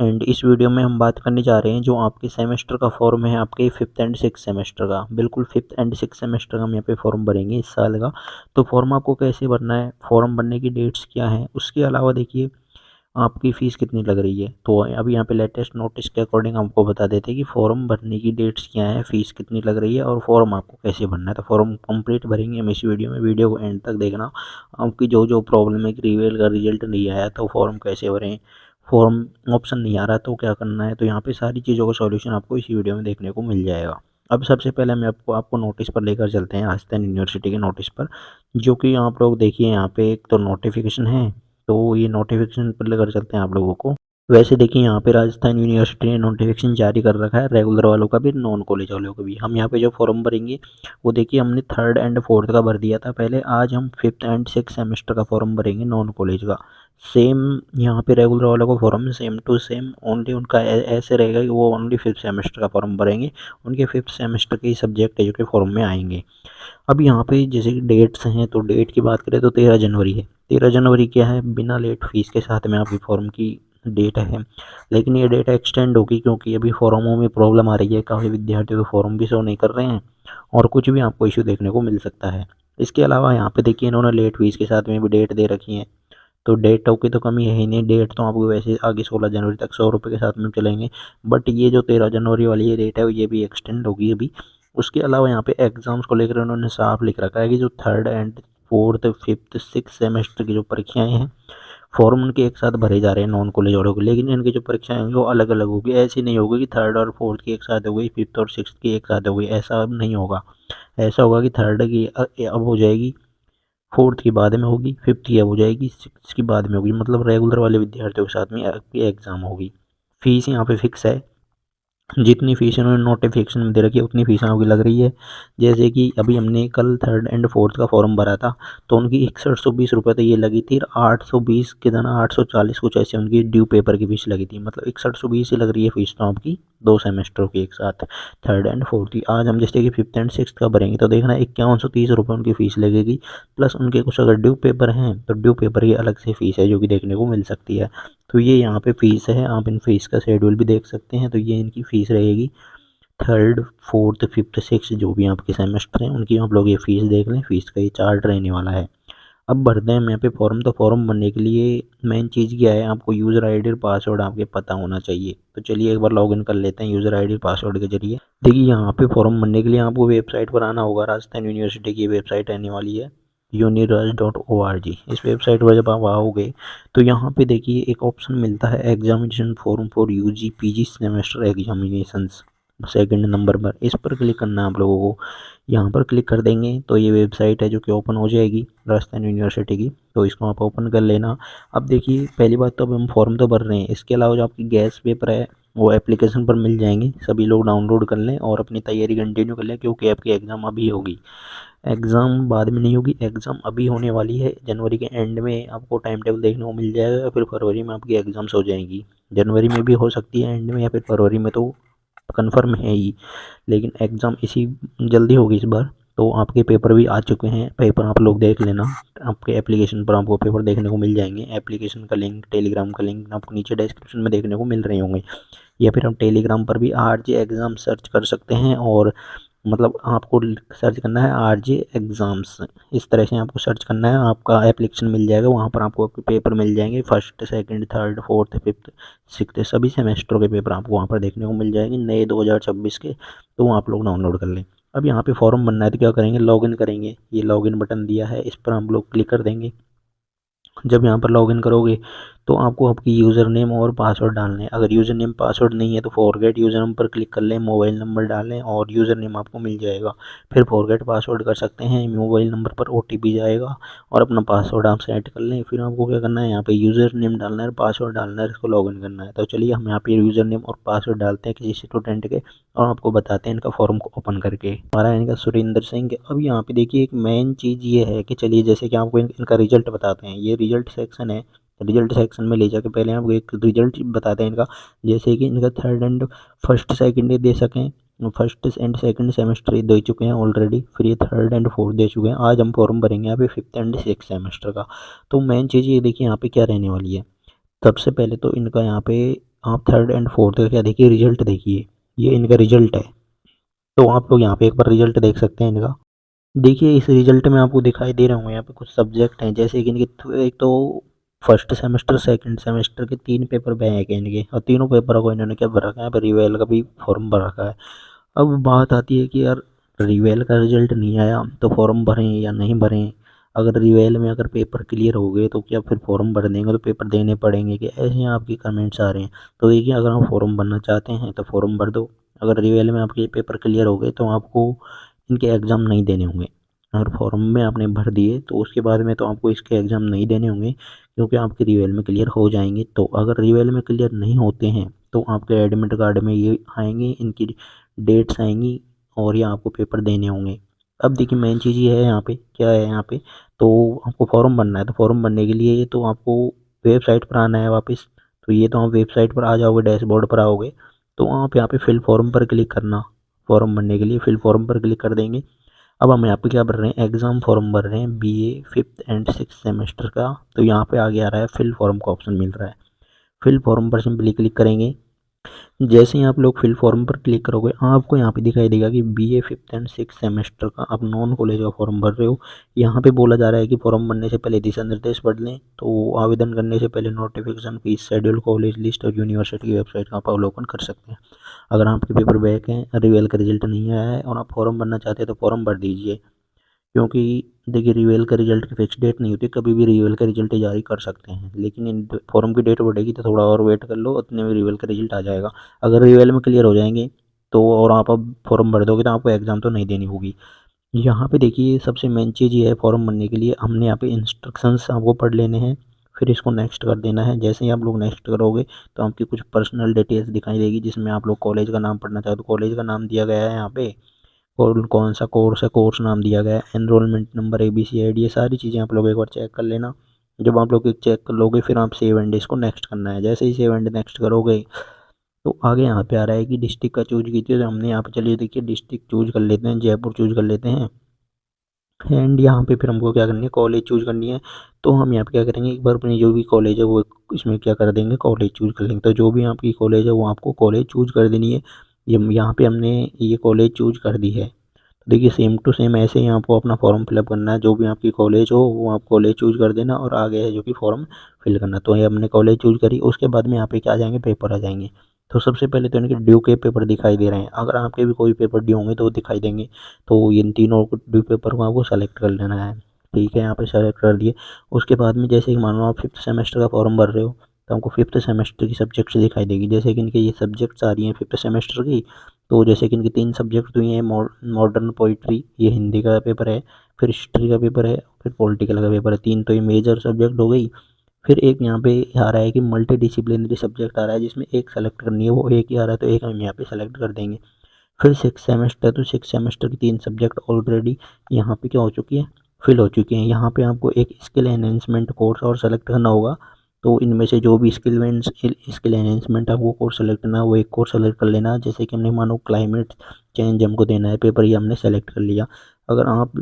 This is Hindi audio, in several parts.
एंड इस वीडियो में हम बात करने जा रहे हैं जो आपके सेमेस्टर का फॉर्म है आपके 5th एंड 6th सेमेस्टर का। बिल्कुल 5th एंड 6th सेमेस्टर का हम यहाँ पे फॉर्म भरेंगे इस साल का। तो फॉर्म आपको कैसे भरना है, फॉर्म भरने की डेट्स क्या हैं, उसके अलावा देखिए आपकी फ़ीस कितनी लग रही है। तो अभी यहाँ पे लेटेस्ट नोटिस के अकॉर्डिंग आपको बता देते हैं कि फॉर्म भरने की डेट्स क्या है, फ़ीस कितनी लग रही है और फॉर्म आपको कैसे भरना है। तो फॉर्म कंप्लीट भरेंगे हम इस वीडियो में, वीडियो को एंड तक देखना। आपकी जो जो प्रॉब्लम है कि रिवेल का रिजल्ट नहीं आया तो फॉर्म कैसे भरें, फॉर्म ऑप्शन नहीं आ रहा तो क्या करना है, तो यहाँ पे सारी चीज़ों का सॉल्यूशन आपको इसी वीडियो में देखने को मिल जाएगा। अब सबसे पहले हम आपको नोटिस पर लेकर चलते हैं, राजस्थान यूनिवर्सिटी के नोटिस पर, जो कि आप लोग देखिए यहाँ पे एक तो नोटिफिकेशन है। तो ये नोटिफिकेशन पर लेकर चलते हैं आप लोगों को। वैसे देखिए यहाँ पे राजस्थान यूनिवर्सिटी ने नोटिफिकेशन जारी कर रखा है, रेगुलर वालों का भी, नॉन कॉलेज वालों का भी। हम यहाँ पे जो फॉर्म भरेंगे वो देखिए हमने 3rd एंड 4th का भर दिया था पहले, आज हम 5th एंड 6th सेमेस्टर का फॉर्म भरेंगे नॉन कॉलेज का। सेम यहाँ पे रेगुलर वालों का form same to same, only उनका ऐसे रहेगा कि वो ओनली 5th सेमेस्टर का फॉर्म भरेंगे, उनके 5th सेमेस्टर के सब्जेक्ट है जो कि फॉर्म में आएंगे। अब यहाँ पे जैसे कि डेट्स हैं, तो डेट की बात करें तो 13 जनवरी है। 13 जनवरी क्या है, बिना लेट फीस के साथ में आपकी फॉर्म की डेट है। लेकिन ये डेट एक्सटेंड होगी क्योंकि अभी फॉर्मों में प्रॉब्लम आ रही है, काफ़ी विद्यार्थियों के फॉर्म भी शो नहीं कर रहे हैं और कुछ भी आपको इशू देखने को मिल सकता है। इसके अलावा यहाँ पे देखिए इन्होंने लेट फीस के साथ में भी डेट दे रखी है। तो डेटों की तो कमी है ही नहीं, डेट तो आपको वैसे आगे 16 जनवरी तक 100 रुपये के साथ में चलेंगे। बट ये जो 13 जनवरी वाली ये डेट है ये भी एक्सटेंड होगी अभी। उसके अलावा यहाँ पे एग्ज़ाम्स को लेकर उन्होंने साफ लिख रखा है कि जो 3rd and 4th 5th 6th semester की जो परीक्षाएं हैं, फॉर्म उनके एक साथ भरे जा रहे हैं नॉन कॉलेज वालों को, लेकिन इनकी जो परीक्षाएं होंगी वो अलग अलग होगी। ऐसी नहीं होगी कि 3rd और 4th की एक साथ हो गई, 5th और 6th की एक साथ हो गई, ऐसा अब नहीं होगा। ऐसा होगा कि 3rd की अब हो जाएगी, 4th की बाद में होगी, 5th की अब हो जाएगी, 6th की बाद में होगी। मतलब रेगुलर वाले विद्यार्थियों के साथ में आपकी एग्ज़ाम होगी। फीस यहाँ पे फिक्स है, जितनी फीस इन्होंने नोटिफिकेशन में दे रखी है उतनी फीस आपकी लग रही है। जैसे कि अभी हमने कल 3rd एंड 4th का फॉर्म भरा था तो उनकी 6120 रुपये तो ये लगी थी, 820 के दाना 840 कुछ ऐसे उनकी ड्यू पेपर की फीस लगी थी। मतलब 6120 ही लग रही है फीस तो आपकी 2 सेमेस्टरों की एक साथ, 3rd एंड 4th की। आज हम जैसे कि 5th एंड 6th का भरेंगे तो देखना 5130 रुपये उनकी फ़ीस लगेगी, प्लस उनके कुछ अगर ड्यू पेपर हैं तो ड्यू पेपर की अलग से फ़ीस है जो कि देखने को मिल सकती है। तो ये यहाँ पे फ़ीस है, आप इन फ़ीस का शेड्यूल भी देख सकते हैं। तो ये इनकी फ़ीस रहेगी 3rd 4th 5th 6th जो भी आपके सेमेस्टर हैं उनकी आप लोग ये फ़ीस देख लें, फ़ीस का ये चार्ट रहने वाला है। अब भरते हैं हम यहाँ पे फॉर्म। तो फॉर्म भरने के लिए मेन चीज़ क्या है, आपको यूज़र आईडी और पासवर्ड आपके पता होना चाहिए। तो चलिए एक बार लॉगिन कर लेते हैं यूज़र आईडी पासवर्ड के जरिए। देखिए यहाँ पे फॉर्म भरने के लिए आपको वेबसाइट पर आना होगा, राजस्थान यूनिवर्सिटी की वेबसाइट रहने वाली है uniraj.org। इस वेबसाइट पर जब आप आओगे तो यहाँ पे देखिए एक ऑप्शन मिलता है examination form for UG PG semester examinations, second number पर। इस पर क्लिक करना है आप लोगों को। यहाँ पर क्लिक कर देंगे तो ये वेबसाइट है जो कि ओपन हो जाएगी राजस्थान यूनिवर्सिटी की, तो इसको आप ओपन कर लेना। अब देखिए पहली बात तो अब हम फॉर्म तो भर रहे हैं, इसके अलावा जो आपकी गैस पेपर है वो एप्लीकेशन पर मिल जाएंगे, सभी लोग डाउनलोड कर लें और अपनी तैयारी कंटिन्यू कर लें क्योंकि आपकी एग्ज़ाम अभी होगी। एग्ज़ाम बाद में नहीं होगी, एग्ज़ाम अभी होने वाली है। जनवरी के एंड में आपको टाइम टेबल देखने को मिल जाएगा, फिर फरवरी में आपकी एग्ज़ाम्स हो जाएंगी। जनवरी में भी हो सकती है एंड में, या फिर फरवरी में, तो कन्फर्म है ही। लेकिन एग्ज़ाम इसी जल्दी होगी इस बार। तो आपके पेपर भी आ चुके हैं, पेपर आप लोग देख लेना। आपके एप्लीकेशन पर आपको पेपर देखने को मिल जाएंगे। एप्लीकेशन का लिंक, टेलीग्राम का लिंक आपको नीचे डिस्क्रिप्शन में देखने को मिल रहे होंगे, या फिर हम टेलीग्राम पर भी RJ एग्ज़ाम सर्च कर सकते हैं। और मतलब आपको सर्च करना है RJ एग्ज़ाम्स, इस तरह से आपको सर्च करना है, आपका एप्लीकेशन मिल जाएगा। वहाँ पर आपको पेपर मिल जाएंगे, 1st 2nd 3rd 4th 5th 6th सभी सेमेस्टरों के पेपर आपको वहाँ पर देखने को मिल जाएंगे, नए 2026 के। तो वो आप लोग डाउनलोड कर लें। अब यहाँ पे फॉर्म बनना है तो क्या करेंगे, लॉगिन करेंगे। ये लॉगिन बटन दिया है, इस पर हम लोग क्लिक कर देंगे। जब यहाँ पर लॉगिन करोगे तो आपको आपकी यूज़र नेम और पासवर्ड डालने हैं। अगर यूज़र नेम पासवर्ड नहीं है तो फॉरगेट यूज़र नेम पर क्लिक कर लें, मोबाइल नंबर डालें और यूज़र नेम आपको मिल जाएगा। फिर फॉरगेट पासवर्ड कर सकते हैं, मोबाइल नंबर पर OTP जाएगा और अपना पासवर्ड आप सेट कर लें। फिर आपको क्या करना है, यहाँ पे यूज़र नेम डालना है, पासवर्ड डालना है, इसको लॉगिन करना है। तो चलिए हम यहाँ पे यूज़र नेम और पासवर्ड डालते हैं किसी स्टूडेंट के और आपको बताते हैं इनका फॉर्म को ओपन करके। हमारा इनका सुरेंद्र सिंह। अब यहाँ पे देखिए एक मेन चीज़ ये है कि चलिए जैसे कि आपको इनका रिजल्ट बताते हैं, ये रिजल्ट सेक्शन है। रिजल्ट सेक्शन में ले जाके पहले आपको एक रिजल्ट बताते हैं इनका, जैसे कि इनका 3rd एंड 1st 2nd दे सकें। 1st एंड 2nd सेमेस्टर ये दे चुके हैं ऑलरेडी, फिर ये 3rd एंड 4th दे चुके हैं। आज हम फॉर्म भरेंगे यहाँ पे 5th एंड 6th सेमेस्टर का। तो मेन चीज़ ये देखिए यहाँ पे क्या रहने वाली है। सबसे पहले तो इनका यहाँ पे आप थर्ड एंड फोर्थ का क्या देखिए, रिजल्ट देखिए, ये इनका रिजल्ट है। तो आप लोग यहाँ पे एक बार रिजल्ट देख सकते हैं इनका। देखिए इस रिजल्ट में आपको दिखाई दे रहे होंगे यहाँ पे कुछ सब्जेक्ट हैं, जैसे कि इनके एक तो फर्स्ट सेमेस्टर सेकंड सेमेस्टर के 3 पेपर बैक हैं इनके, और तीनों पेपरों को इन्होंने क्या भर रखा है, रिवेल का भी फॉर्म भर रखा है। अब बात आती है कि यार रिवेल का रिजल्ट नहीं आया तो फॉर्म भरें या नहीं भरें। अगर रिवेल में अगर पेपर क्लियर हो गए तो क्या फिर फॉर्म भर देंगे तो पेपर देने पड़ेंगे, कि ऐसे आपके कमेंट्स आ रहे हैं। तो देखिए अगर आप फॉर्म भरना चाहते हैं तो फॉर्म भर दो। अगर रिवेल में आपके पेपर क्लियर हो गए तो आपको इनके एग्ज़ाम नहीं देने होंगे। अगर फॉर्म में आपने भर दिए तो उसके बाद में तो आपको इसके एग्ज़ाम नहीं देने होंगे, क्योंकि आपके रिवेल में क्लियर हो जाएंगे। तो अगर रिवेल में क्लियर नहीं होते हैं तो आपके एडमिट कार्ड में ये आएंगे, इनकी डेट्स आएंगी और ये आपको पेपर देने होंगे। अब देखिए मेन चीज़ ये है यहाँ पे, क्या है यहाँ पे, तो आपको फॉर्म भरना है। तो फॉर्म भरने के लिए तो आपको वेबसाइट पर आना है वापस। तो ये तो आप वेबसाइट पर आ जाओगे, डैशबोर्ड पर आओगे, तो आप यहाँ पे फिल फॉर्म पर क्लिक करना। फॉर्म भरने के लिए फिल फॉर्म पर क्लिक कर देंगे। अब हम यहाँ पे क्या भर रहे हैं, एग्ज़ाम फॉर्म भर रहे हैं BA 5th and 6th semester का। तो यहाँ पे आगे आ रहा है फिल फॉर्म का ऑप्शन मिल रहा है। फिल फॉर्म पर सिंपली क्लिक करेंगे। जैसे ही आप लोग फिल फॉर्म पर क्लिक करोगे आपको यहाँ पे दिखाई देगा कि BA 5th and 6th semester का आप नॉन कॉलेज का फॉर्म भर रहे हो। यहाँ पे बोला जा रहा है कि फॉर्म भरने से पहले दिशा निर्देश पढ़ लें। तो आवेदन करने से पहले notification, fees schedule, college list और यूनिवर्सिटी की वेबसाइट का आप अवलोकन कर सकते हैं। अगर आपके पेपर बैक हैं, रिवेल का रिजल्ट नहीं आया है और आप फॉर्म भरना चाहते हैं तो फॉर्म भर दीजिए। क्योंकि देखिए रिवेल का रिजल्ट की फिक्स डेट नहीं होती, कभी भी रिवेल का रिजल्ट जारी कर सकते हैं, लेकिन इन फॉर्म की डेट बढ़ेगी तो थोड़ा और वेट कर लो, उतने में रिवेल का रिजल्ट आ जाएगा। अगर रिवेल में क्लियर हो जाएंगे तो और आप अब फॉर्म भर दोगे तो आपको एग्ज़ाम तो नहीं देनी होगी। यहाँ पे देखिए सबसे मेन चीज़ ये है, फॉर्म भरने के लिए हमने यहाँ पे इंस्ट्रक्शंस आपको पढ़ लेने हैं, फिर इसको नेक्स्ट कर देना है। जैसे ही आप लोग नेक्स्ट करोगे तो आपकी कुछ पर्सनल डिटेल्स दिखाई देगी, जिसमें आप लोग कॉलेज का नाम पढ़ना चाहो तो कॉलेज का नाम दिया गया है यहाँ पे, और कौन सा कोर्स है कोर्स नाम दिया गया है, एनरोलमेंट नंबर, ABCID, ये सारी चीज़ें आप लोग एक बार चेक कर लेना। जब आप लोग चेक कर लोगे फिर आप सेव एंड इसको नेक्स्ट करना है। जैसे ही सेव एंड नेक्स्ट करोगे तो आगे यहाँ पे आ रहा है कि डिस्ट्रिक्ट का चूज कीजिए। तो हमने यहाँ पे चलिए देखिए डिस्ट्रिक्ट चूज कर लेते हैं, जयपुर चूज कर लेते हैं। एंड यहाँ पे फिर हमको क्या करनी है, कॉलेज चूज करनी है। तो हम यहाँ पे क्या करेंगे, एक बार अपनी जो भी कॉलेज है वो इसमें क्या कर देंगे, कॉलेज चूज कर लेंगे। तो जो भी आपकी कॉलेज है वो आपको कॉलेज चूज कर देनी है। ये यहाँ पे हमने ये कॉलेज चूज कर दी है। तो देखिए सेम टू सेम ऐसे ही आपको अपना फॉर्म फिलअप करना है, जो भी आपकी कॉलेज हो वो आप कॉलेज चूज कर देना और आगे है जो कि फॉर्म फिल करना। तो ये हमने कॉलेज चूज करी, उसके बाद में यहाँ पे क्या आ जाएंगे, पेपर आ जाएंगे। तो सबसे पहले तो इनके ड्यू के पेपर दिखाई दे रहे हैं, अगर आपके भी कोई पेपर ड्यू होंगे तो वो दिखाई देंगे। तो इन तीनों ड्यू पेपर को आपको सेलेक्ट कर लेना है। ठीक है, यहाँ पे सेलेक्ट कर दिए। उसके बाद में जैसे कि मान लो आप 5th सेमेस्टर का फॉर्म भर रहे हो तो आपको 5th सेमेस्टर की सब्जेक्ट्स दिखाई देगी। जैसे कि इनके ये सब्जेक्ट्स आ रही हैं 5th सेमेस्टर की। तो जैसे कि इनकी 3 सब्जेक्ट हुई हैं, मॉडर्न पोइट्री, ये हिंदी का पेपर है, फिर हिस्ट्री का पेपर है, फिर पॉलिटिकल का पेपर है। 3 तो ये मेजर सब्जेक्ट हो गई। फिर एक यहाँ पे आ रहा है कि मल्टी डिसिप्लिनरी सब्जेक्ट आ रहा है, जिसमें एक सेलेक्ट करनी है, वो एक ही आ रहा है तो एक हम यहाँ पे सेलेक्ट कर देंगे। फिर 6th सेमेस्टर, तो 6th सेमेस्टर की 3 सब्जेक्ट ऑलरेडी यहाँ पे क्या हो चुकी है, फिल हो चुकी हैं। यहाँ पे आपको एक स्किल एनहेंसमेंट कोर्स और सेलेक्ट करना होगा। तो इनमें से जो भी स्किल एनहेंसमेंट है वो कोर्स सेलेक्ट करना है, वो एक कोर्स सेलेक्ट कर लेना। जैसे कि हमने मानो क्लाइमेट चेंज हमको देना है पेपर, ये हमने सेलेक्ट कर लिया। अगर आप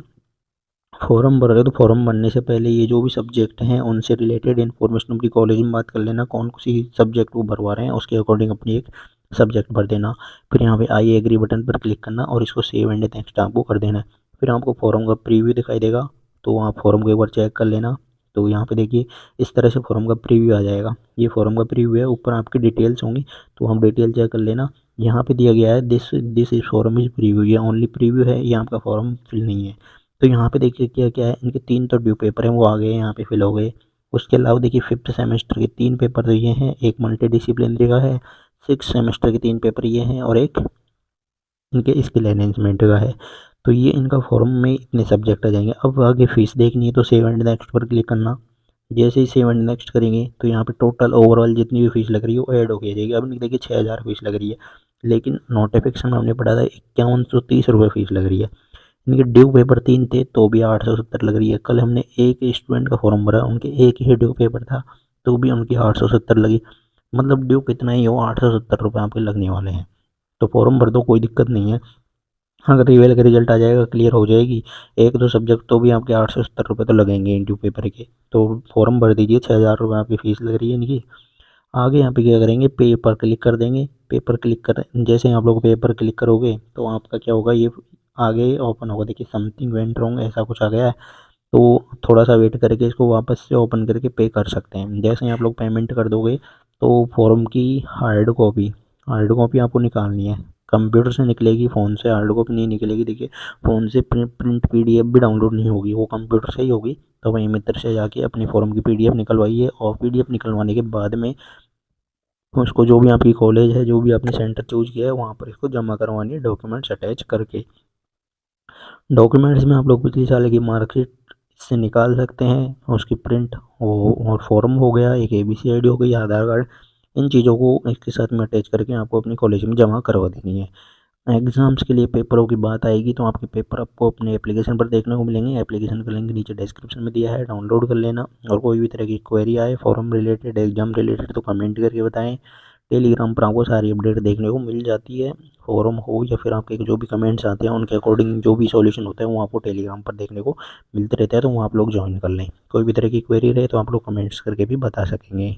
फॉर्म भर रहे हो तो फॉर्म भरने से पहले ये जो भी सब्जेक्ट हैं उनसे रिलेटेड इन्फॉर्मेशन अपनी कॉलेज में बात कर लेना, कौन सी सब्जेक्ट वो भरवा रहे हैं उसके अकॉर्डिंग अपनी एक सब्जेक्ट भर देना। फिर यहाँ पे आई एग्री बटन पर क्लिक करना और इसको सेव एंड नेक्स्ट आपको कर देना है। फिर आपको फॉर्म का प्रीव्यू दिखाई देगा, तो आप फॉर्म को एक बार चेक कर लेना। तो यहाँ पे देखिए इस तरह से फॉर्म का प्रीव्यू आ जाएगा। ये फॉर्म का प्रीव्यू है, ऊपर आपकी डिटेल्स होंगी तो हम डिटेल चेक कर लेना। यहाँ पे दिया गया है this this is form is preview, ये ओनली प्रीव्यू है, ये आपका फॉर्म फिल नहीं है। तो यहाँ पे देखिए क्या क्या है, इनके 3 तो ड्यू पेपर हैं वो आ गए यहाँ पे फिल हो गए। उसके अलावा देखिए 5th सेमेस्टर के 3 पेपर तो ये हैं, एक मल्टी डिसिप्लिनरी का है, 6th सेमेस्टर के 3 पेपर ये हैं और एक इनके स्किल एनहेंसमेंट का है। तो ये इनका फॉर्म में इतने सब्जेक्ट आ जाएंगे। अब आगे फीस देखनी है तो सेव एंड नेक्स्ट पर क्लिक करना। जैसे ही सेव एंड नेक्स्ट करेंगे तो यहाँ पे टोटल ओवरऑल जितनी भी फीस लग रही है वो ऐड हो के जाएगी। अब देखिए 6,000 फीस लग रही है, लेकिन नोटिफिकेशन में हमने पढ़ा था 5130 रुपये फीस लग रही है। इनके ड्यू पेपर 3 थे तो भी 870 लग रही है। कल हमने एक स्टूडेंट का फॉर्म भरा, उनके एक ही ड्यू पेपर था तो भी उनकी 870 लगी। मतलब ड्यू कितना ही हो, 870 रुपये आपके लगने वाले हैं। तो फॉर्म भर दो, कोई दिक्कत नहीं है। अगर रिवेल का रिजल्ट आ जाएगा, क्लियर हो जाएगी एक दो सब्जेक्ट, तो भी आपके 870 रुपये तो लगेंगे इन ड्यू पेपर के। तो फॉर्म भर दीजिए, 6,000 रुपये आपकी फ़ीस लग रही है इनकी। आगे यहाँ पे क्या करेंगे, पे पर क्लिक कर देंगे। पे पर क्लिक कर जैसे ही आप लोग पे पर क्लिक करोगे तो आपका क्या होगा, ये आगे ओपन होगा। देखिए समथिंग वेंट रॉन्ग ऐसा कुछ आ गया है, तो थोड़ा सा वेट करके इसको वापस से ओपन करके पे कर सकते हैं। जैसे ही आप लोग पेमेंट कर दोगे तो फॉर्म की हार्ड कॉपी आपको निकालनी है। कंप्यूटर से निकलेगी, फ़ोन से हार्ड कॉपी नहीं निकलेगी। देखिए फ़ोन से प्रिंट पीडीएफ भी डाउनलोड नहीं होगी, वो कंप्यूटर से ही होगी। तो वहीं मित्र से जाके अपनी फॉर्म की पीडीएफ निकलवाइए, और पीडीएफ निकलवाने के बाद में उसको, जो भी आपकी कॉलेज है, जो भी आपने सेंटर चूज किया है, वहाँ पर इसको जमा करवानी है डॉक्यूमेंट्स अटैच करके। डॉक्यूमेंट्स में आप लोग पिछले साल की मार्कशीट से निकाल सकते हैं, उसकी प्रिंट हो, और फॉर्म हो गया, एक एबीसी आईडी हो गई, आधार कार्ड। इन चीज़ों को इसके साथ में अटैच करके आपको अपनी कॉलेज में जमा करवा देनी है। एग्ज़ाम्स के लिए पेपरों की बात आएगी तो आपके पेपर आपको अपने एप्लीकेशन पर देखने को मिलेंगे। एप्लीकेशन का लिंक नीचे डिस्क्रिप्शन में दिया है, डाउनलोड कर लेना। और कोई भी तरह की क्वेरी आए फॉर्म रिलेटेड, एग्जाम रिलेटेड, तो कमेंट करके बताएं। टेलीग्राम पर आपको सारी अपडेट देखने को मिल जाती है। फॉरम हो या फिर आपके जो भी कमेंट्स आते हैं उनके अकॉर्डिंग जो भी सॉल्यूशन होता है वो आपको टेलीग्राम पर देखने को मिलते रहता है, तो वो आप लोग ज्वाइन कर लें। कोई भी तरह की क्वेरी रहे तो आप लोग कमेंट्स करके भी बता सकेंगे।